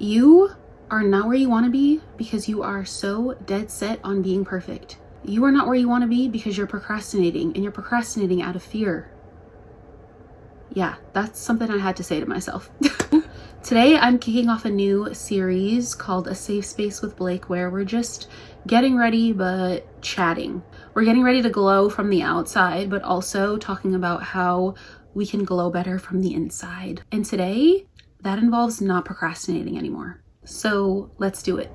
You are not where you want to be because you are so dead set on being perfect. You are not where you want to be because you're procrastinating, and you're procrastinating out of fear. Yeah, that's something I had to say to myself. Today, I'm kicking off a new series called A Safe Space with Blake, where we're just getting ready but chatting. We're getting ready to glow from the outside, but also talking about how we can glow better from the inside. And today, that involves not procrastinating anymore. So let's do it.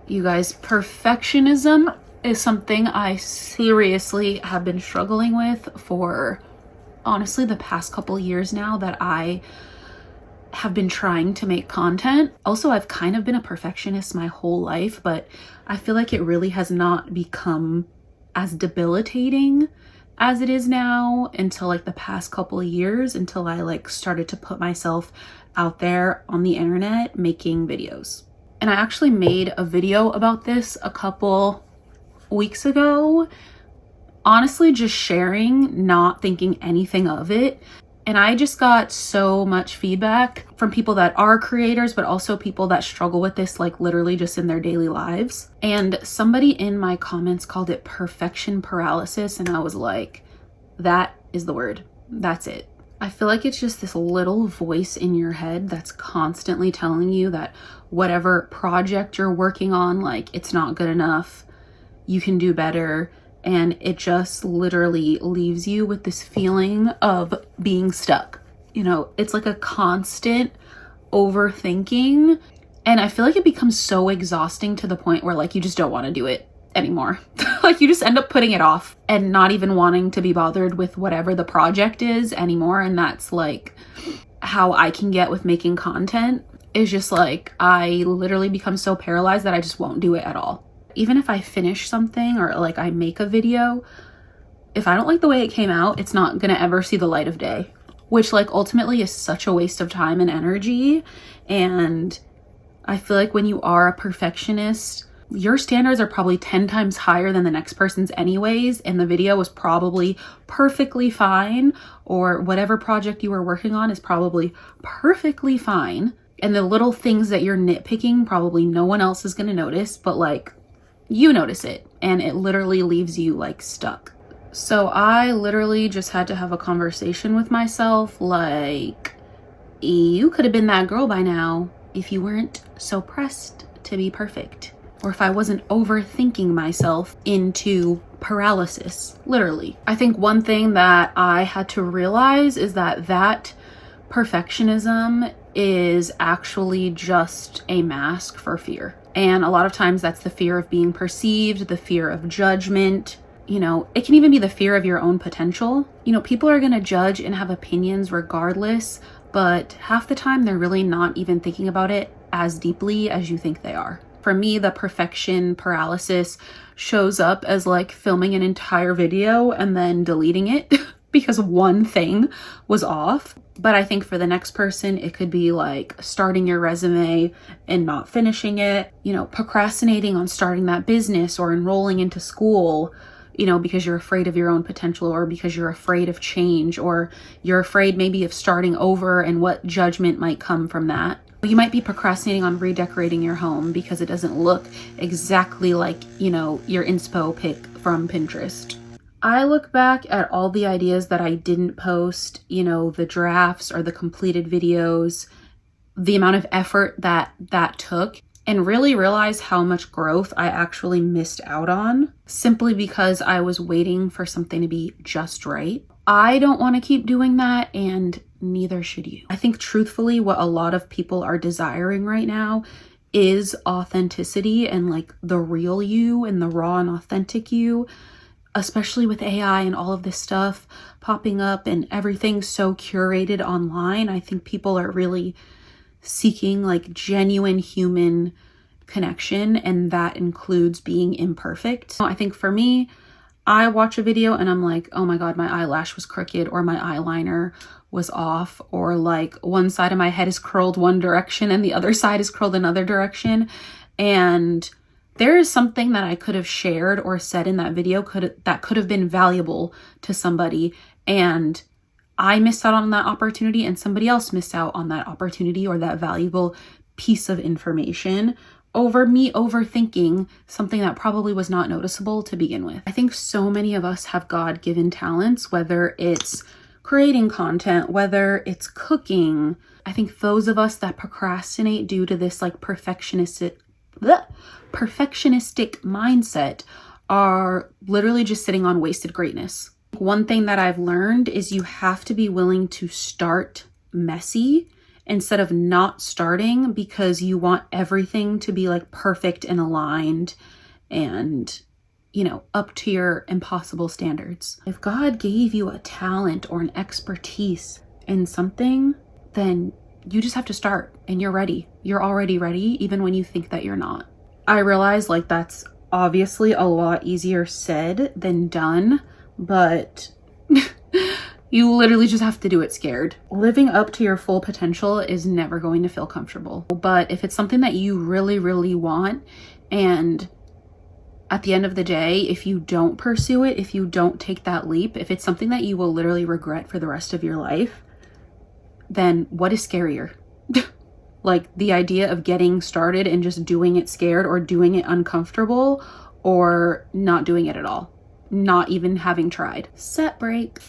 You guys, perfectionism is something I seriously have been struggling with for honestly the past couple years now that I have been trying to make content. Also, I've kind of been a perfectionist my whole life, but I feel like it really has not become as debilitating as it is now until like the past couple of years, until I like started to put myself out there on the internet making videos. And I actually made a video about this a couple weeks ago, honestly just sharing, not thinking anything of it. And I just got so much feedback from people that are creators, but also people that struggle with this like literally just in their daily lives. And somebody in my comments called it perfection paralysis, and I was like, that is the word. That's it. I feel like it's just this little voice in your head that's constantly telling you that whatever project you're working on, like it's not good enough, you can do better. And it just literally leaves you with this feeling of being stuck. You know, it's like a constant overthinking. And I feel like it becomes so exhausting to the point where like you just don't want to do it anymore. Like you just end up putting it off and not even wanting to be bothered with whatever the project is anymore. And that's like how I can get with making content, is just like I literally become so paralyzed that I just won't do it at all. Even if I finish something or like I make a video, if I don't like the way it came out, it's not gonna ever see the light of day, which like ultimately is such a waste of time and energy. And I feel like when you are a perfectionist, your standards are probably 10 times higher than the next person's anyways, and the video was probably perfectly fine, or whatever project you were working on is probably perfectly fine. And the little things that you're nitpicking, probably no one else is gonna notice, but like you notice it, and it literally leaves you like stuck. So I literally just had to have a conversation with myself like, you could have been that girl by now if you weren't so pressed to be perfect, or if I wasn't overthinking myself into paralysis, literally. I think one thing that I had to realize is that perfectionism is actually just a mask for fear. And a lot of times that's the fear of being perceived, the fear of judgment. You know, it can even be the fear of your own potential. You know, people are going to judge and have opinions regardless, but half the time they're really not even thinking about it as deeply as you think they are. For me, the perfection paralysis shows up as like filming an entire video and then deleting it because one thing was off. But I think for the next person, it could be like starting your resume and not finishing it, you know, procrastinating on starting that business or enrolling into school, you know, because you're afraid of your own potential, or because you're afraid of change, or you're afraid maybe of starting over and what judgment might come from that. You might be procrastinating on redecorating your home because it doesn't look exactly like, you know, your inspo pic from Pinterest. I look back at all the ideas that I didn't post, you know, the drafts or the completed videos, the amount of effort that took, and really realize how much growth I actually missed out on simply because I was waiting for something to be just right. I don't want to keep doing that, and neither should you. I think truthfully what a lot of people are desiring right now is authenticity and like the real you and the raw and authentic you. Especially with AI and all of this stuff popping up and everything so curated online, I think people are really seeking like genuine human connection, and that includes being imperfect. I think for me, I watch a video and I'm like, oh my God, my eyelash was crooked, or my eyeliner was off, or like one side of my head is curled one direction and the other side is curled another direction. And there is something that I could have shared or said in that video that could have been valuable to somebody, and I missed out on that opportunity, and somebody else missed out on that opportunity or that valuable piece of information over me overthinking something that probably was not noticeable to begin with. I think so many of us have God-given talents, whether it's creating content, whether it's cooking. I think those of us that procrastinate due to this like perfectionistic mindset are literally just sitting on wasted greatness. One thing that I've learned is you have to be willing to start messy instead of not starting because you want everything to be like perfect and aligned and, you know, up to your impossible standards. If God gave you a talent or an expertise in something, then you just have to start and you're ready. You're already ready, even when you think that you're not. I realize like that's obviously a lot easier said than done, but you literally just have to do it scared. Living up to your full potential is never going to feel comfortable. But if it's something that you really, really want, and at the end of the day, if you don't pursue it, if you don't take that leap, if it's something that you will literally regret for the rest of your life, then what is scarier? Like the idea of getting started and just doing it scared, or doing it uncomfortable, or not doing it at all, not even having tried. Set break.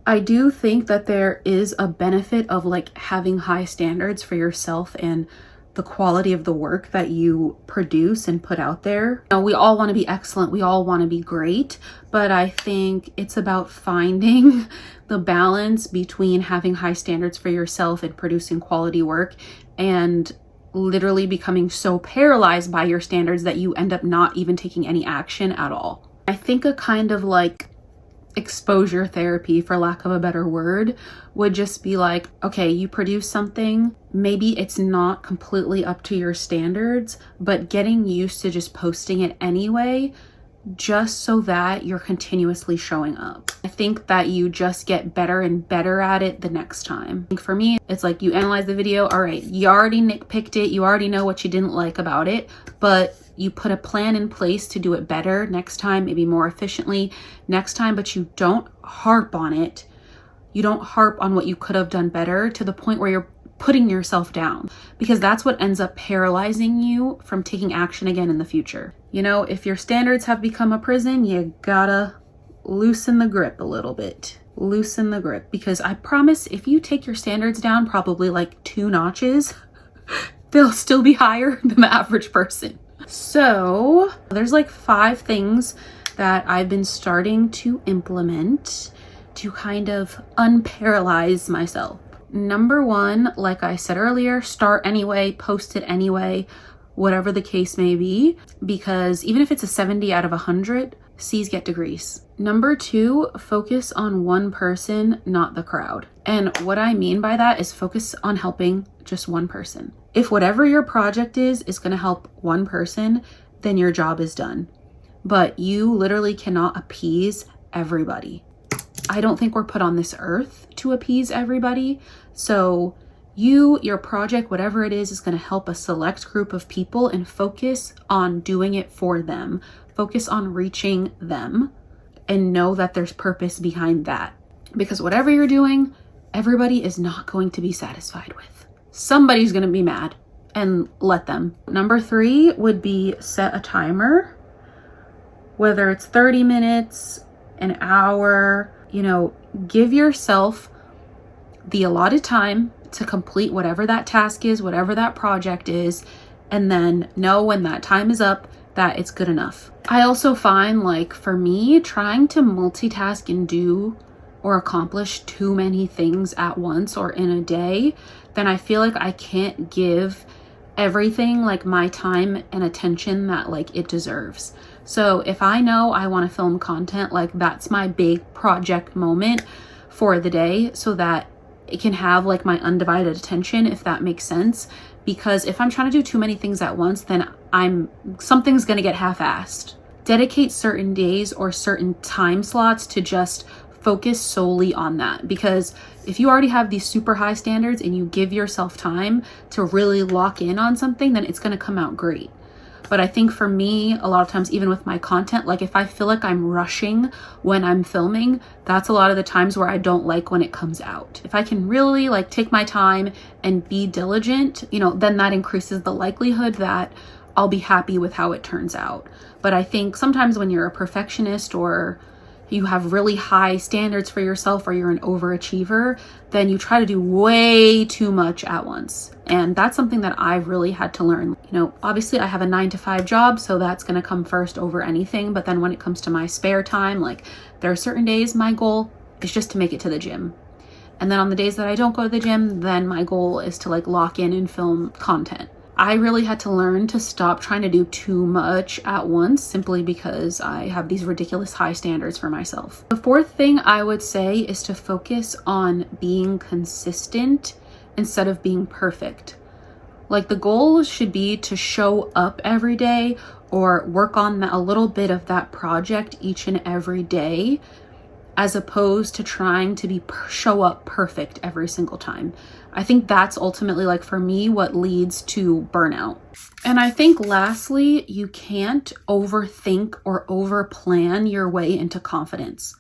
I do think that there is a benefit of like having high standards for yourself and the quality of the work that you produce and put out there. You know, we all want to be excellent. We all want to be great, but I think it's about finding the balance between having high standards for yourself and producing quality work and literally becoming so paralyzed by your standards that you end up not even taking any action at all. I think a kind of like exposure therapy, for lack of a better word, would just be like, okay, you produce something, maybe it's not completely up to your standards, but getting used to just posting it anyway, just so that you're continuously showing up. I think that you just get better and better at it the next time. For me, it's like you analyze the video, all right, you already nitpicked it, you already know what you didn't like about it, but you put a plan in place to do it better next time, maybe more efficiently next time, but you don't harp on it. You don't harp on what you could have done better to the point where you're putting yourself down, because that's what ends up paralyzing you from taking action again in the future. You know, if your standards have become a prison, you gotta loosen the grip a little bit. Loosen the grip, because I promise if you take your standards down probably like 2 notches, they'll still be higher than the average person. So there's like 5 things that I've been starting to implement to kind of unparalyze myself. Number 1, like I said earlier, start anyway, post it anyway, whatever the case may be, because even if it's a 70 out of 100, C's get degrees. Number 2, focus on one person, not the crowd. And what I mean by that is focus on helping just one person. If whatever your project is going to help one person, then your job is done. But you literally cannot appease everybody. I don't think we're put on this earth to appease everybody. So your project, whatever it is going to help a select group of people, and focus on doing it for them. Focus on reaching them and know that there's purpose behind that. Because whatever you're doing, everybody is not going to be satisfied with. Somebody's going to be mad, and let them. Number 3 would be set a timer, whether it's 30 minutes, an hour, you know, give yourself the allotted time to complete whatever that task is, whatever that project is, and then know when that time is up that it's good enough. I also find, like, for me, trying to multitask and do or accomplish too many things at once or in a day, then I feel like I can't give everything like my time and attention that like it deserves. So if I know I want to film content, like that's my big project moment for the day, so that it can have like my undivided attention, if that makes sense. Because if I'm trying to do too many things at once, then something's going to get half-assed. Dedicate certain days or certain time slots to just focus solely on that. Because if you already have these super high standards and you give yourself time to really lock in on something, then it's going to come out great. But I think for me, a lot of times, even with my content, like if I feel like I'm rushing when I'm filming, that's a lot of the times where I don't like when it comes out. If I can really like take my time and be diligent, you know, then that increases the likelihood that I'll be happy with how it turns out. But I think sometimes when you're a perfectionist or you have really high standards for yourself or you're an overachiever, then you try to do way too much at once. And that's something that I've really had to learn. You know, obviously I have a 9-to-5 job, so that's going to come first over anything. But then when it comes to my spare time, like there are certain days my goal is just to make it to the gym. And then on the days that I don't go to the gym, then my goal is to like lock in and film content. I really had to learn to stop trying to do too much at once simply because I have these ridiculous high standards for myself. The fourth thing I would say is to focus on being consistent instead of being perfect. Like the goal should be to show up every day or work on a little bit of that project each and every day, as opposed to trying to show up perfect every single time. I think that's ultimately, like for me, what leads to burnout. And I think lastly, you can't overthink or overplan your way into confidence.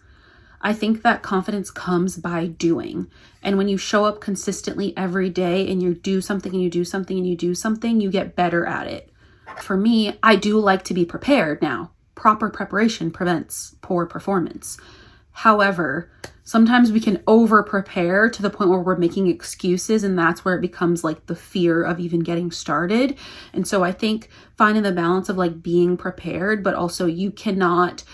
I think that confidence comes by doing. And when you show up consistently every day and you do something and you do something and you do something, you get better at it. For me, I do like to be prepared now. Proper preparation prevents poor performance. However, sometimes we can over prepare to the point where we're making excuses, and that's where it becomes like the fear of even getting started. And so I think finding the balance of like being prepared, but also you cannot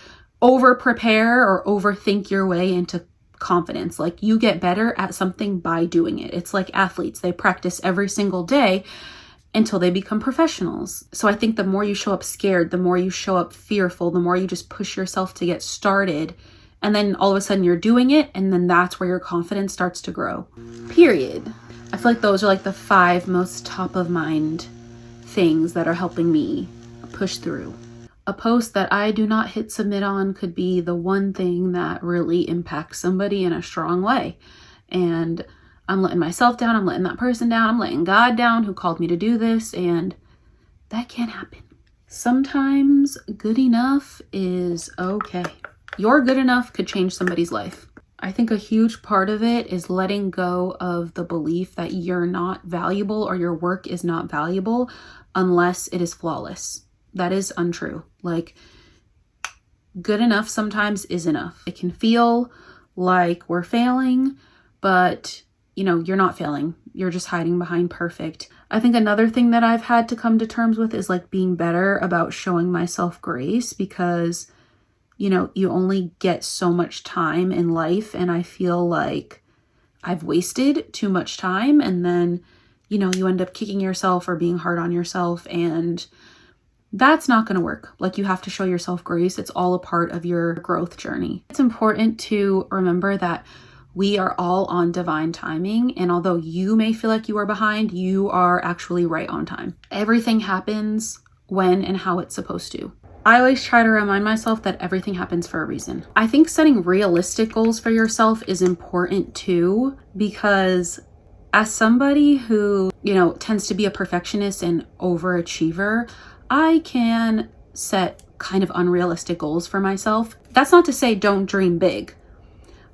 over prepare or overthink your way into confidence. Like you get better at something by doing it. It's like athletes, they practice every single day until they become professionals. So I think the more you show up scared, the more you show up fearful, the more you just push yourself to get started. And then all of a sudden you're doing it, and then that's where your confidence starts to grow. Period. I feel like those are like the 5 most top of mind things that are helping me push through. A post that I do not hit submit on could be the one thing that really impacts somebody in a strong way. And I'm letting myself down, I'm letting that person down, I'm letting God down who called me to do this, and that can't happen. Sometimes good enough is okay. Your good enough could change somebody's life. I think a huge part of it is letting go of the belief that you're not valuable or your work is not valuable unless it is flawless. That is untrue. Like, good enough sometimes is enough. It can feel like we're failing, but you know, you're not failing. You're just hiding behind perfect. I think another thing that I've had to come to terms with is like being better about showing myself grace, because you know, you only get so much time in life, and I feel like I've wasted too much time, and then, you know, you end up kicking yourself or being hard on yourself, and that's not going to work. Like, you have to show yourself grace. It's all a part of your growth journey. It's important to remember that we are all on divine timing, and although you may feel like you are behind, you are actually right on time. Everything happens when and how it's supposed to. I always try to remind myself that everything happens for a reason. I think setting realistic goals for yourself is important too, because as somebody who, you know, tends to be a perfectionist and overachiever, I can set kind of unrealistic goals for myself. That's not to say don't dream big,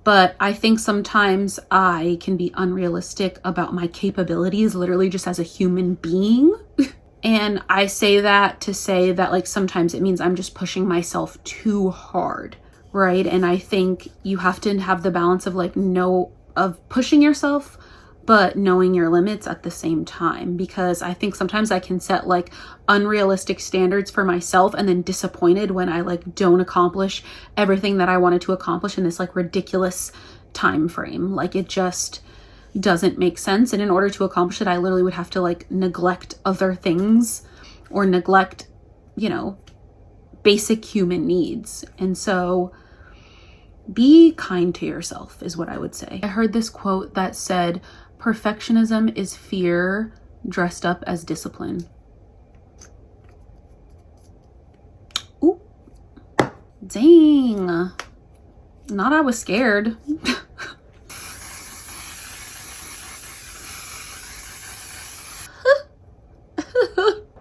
but I think sometimes I can be unrealistic about my capabilities, literally just as a human being. And I say that to say that, like, sometimes it means I'm just pushing myself too hard, right? And I think you have to have the balance of like of pushing yourself, but knowing your limits at the same time. Because I think sometimes I can set like unrealistic standards for myself and then disappointed when I like don't accomplish everything that I wanted to accomplish in this like ridiculous time frame. Like, it just doesn't make sense. And in order to accomplish it, I literally would have to like neglect other things or neglect, you know, basic human needs. And so be kind to yourself is what I would say. I heard this quote that said, perfectionism is fear dressed up as discipline. Ooh, dang. Not I was scared.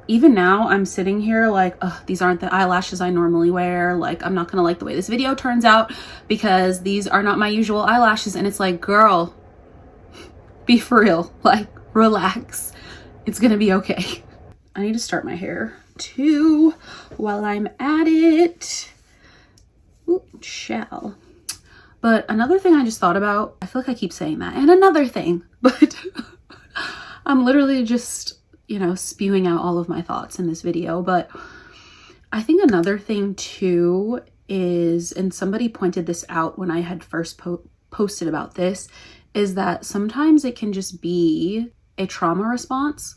even now I'm sitting here like, oh, these aren't the eyelashes I normally wear. Like, I'm not gonna like the way this video turns out because these are not my usual eyelashes. And it's like, girl, be for real, like, relax. It's gonna be okay. I need to start my hair too while I'm at it. Ooh, shall. But another thing I just thought about, I feel like I keep saying that, and another thing, but I'm literally just, you know, spewing out all of my thoughts in this video. But I think another thing too is, and somebody pointed this out when I had first posted about this, is that sometimes it can just be a trauma response.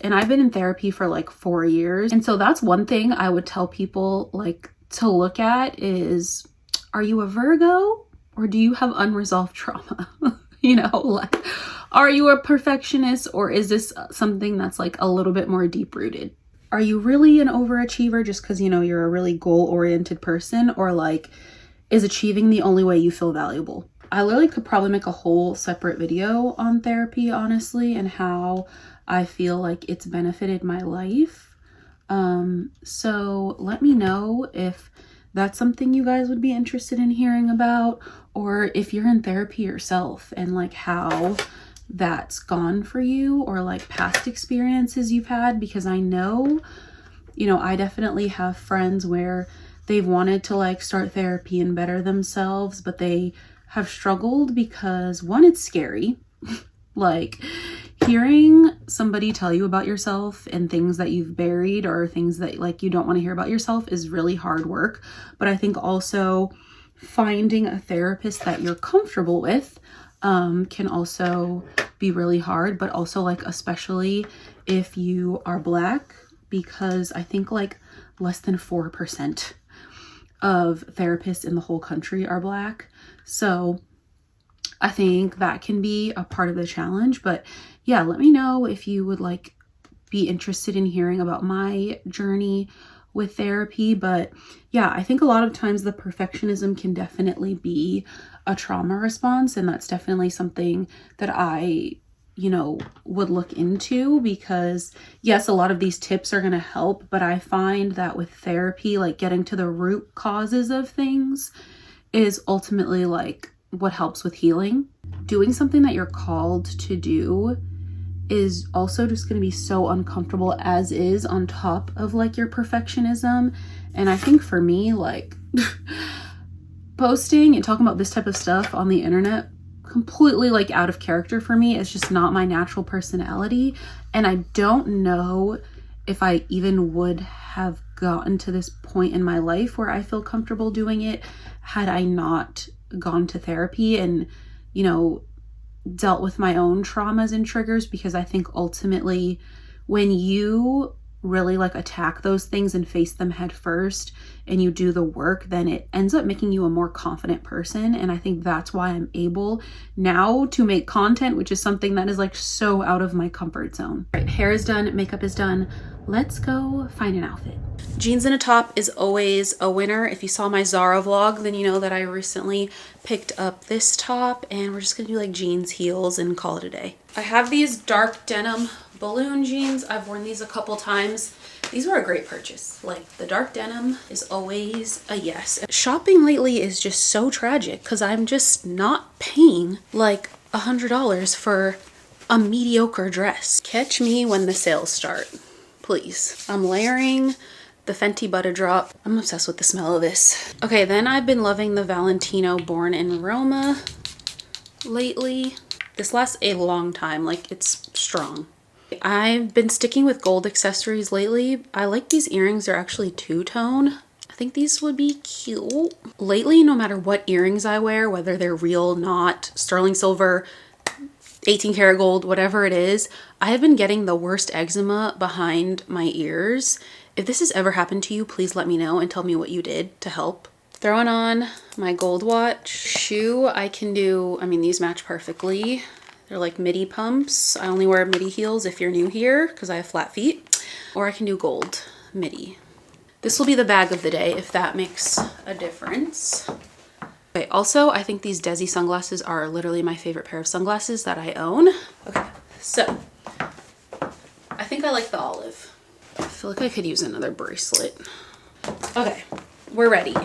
And I've been in therapy for like 4 years. And so that's one thing I would tell people like to look at is, are you a Virgo or do you have unresolved trauma? You know, like, are you a perfectionist or is this something that's like a little bit more deep rooted? Are you really an overachiever just because, you know, you're a really goal oriented person, or like, is achieving the only way you feel valuable? I literally could probably make a whole separate video on therapy, honestly, and how I feel like it's benefited my life. So let me know if that's something you guys would be interested in hearing about, or if you're in therapy yourself and like how that's gone for you, or like past experiences you've had, because I know, you know, I definitely have friends where they've wanted to like start therapy and better themselves, but they have struggled because one, it's scary. Like, hearing somebody tell you about yourself and things that you've buried or things that like you don't want to hear about yourself is really hard work. But I think also finding a therapist that you're comfortable with can also be really hard, but also like especially if you are Black, because I think like less than 4% of therapists in the whole country are Black. So I think that can be a part of the challenge. But yeah, let me know if you would like be interested in hearing about my journey with therapy. But yeah, I think a lot of times the perfectionism can definitely be a trauma response, and that's definitely something that I, you know, would look into, because yes, a lot of these tips are going to help, but I find that with therapy, like getting to the root causes of things is ultimately like what helps with healing. Doing something that you're called to do is also just going to be so uncomfortable as is, on top of like your perfectionism. And I think for me, like posting and talking about this type of stuff on the internet, completely like out of character for me. It's just not my natural personality. And I don't know if I even would have gotten to this point in my life where I feel comfortable doing it had I not gone to therapy and, you know, dealt with my own traumas and triggers. Because I think ultimately when you really like attack those things and face them head first and you do the work, then it ends up making you a more confident person. And I think that's why I'm able now to make content, which is something that is like so out of my comfort zone. All right, hair is done, makeup is done. Let's go find an outfit. Jeans and a top is always a winner. If you saw my Zara vlog, then you know that I recently picked up this top, and we're just gonna do like jeans, heels, and call it a day. I have these dark denim balloon jeans. I've worn these a couple times. These were a great purchase. Like, the dark denim is always a yes. Shopping lately is just so tragic because I'm just not paying like $100 for a mediocre dress. Catch me when the sales start, please. I'm layering the Fenty Butter Drop. I'm obsessed with the smell of this. Okay, then I've been loving the Valentino Born in Roma lately. This lasts a long time, like it's strong. I've been sticking with gold accessories lately. I like these earrings. They're actually two-tone. I think these would be cute. Lately, no matter what earrings I wear, whether they're real, not, sterling silver, 18 karat gold, whatever it is, I have been getting the worst eczema behind my ears. If this has ever happened to you, please let me know and tell me what you did to help. Throwing on my gold watch. Shoe, I can do, I mean, these match perfectly. They're like midi pumps. I only wear midi heels if you're new here because I have flat feet. Or I can do gold midi. This will be the bag of the day if that makes a difference. Okay, also, I think these Desi sunglasses are literally my favorite pair of sunglasses that I own. Okay, so I think I like the olive. I feel like I could use another bracelet. Okay, we're ready.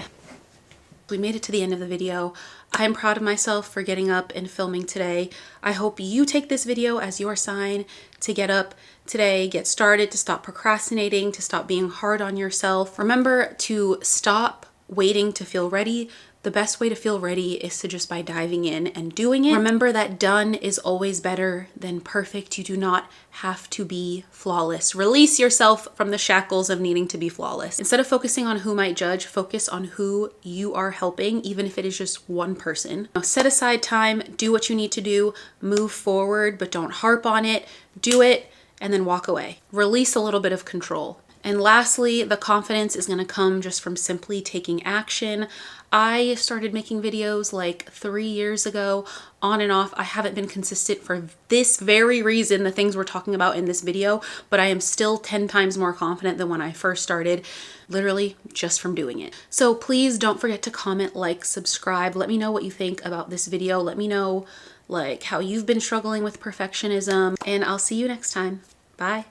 We made it to the end of the video. I'm proud of myself for getting up and filming today. I hope you take this video as your sign to get up today, get started, to stop procrastinating, to stop being hard on yourself. Remember to stop waiting to feel ready. The best way to feel ready is to just by diving in and doing it. Remember that done is always better than perfect. You do not have to be flawless. Release yourself from the shackles of needing to be flawless. Instead of focusing on who might judge, focus on who you are helping, even if it is just one person. Now, set aside time, do what you need to do, move forward, but don't harp on it. Do it and then walk away. Release a little bit of control. And lastly, the confidence is going to come just from simply taking action. I started making videos like 3 years ago, on and off. I haven't been consistent for this very reason, the things we're talking about in this video, but I am still 10 times more confident than when I first started, literally just from doing it. So please don't forget to comment, like, subscribe. Let me know what you think about this video. Let me know like how you've been struggling with perfectionism, and I'll see you next time. Bye.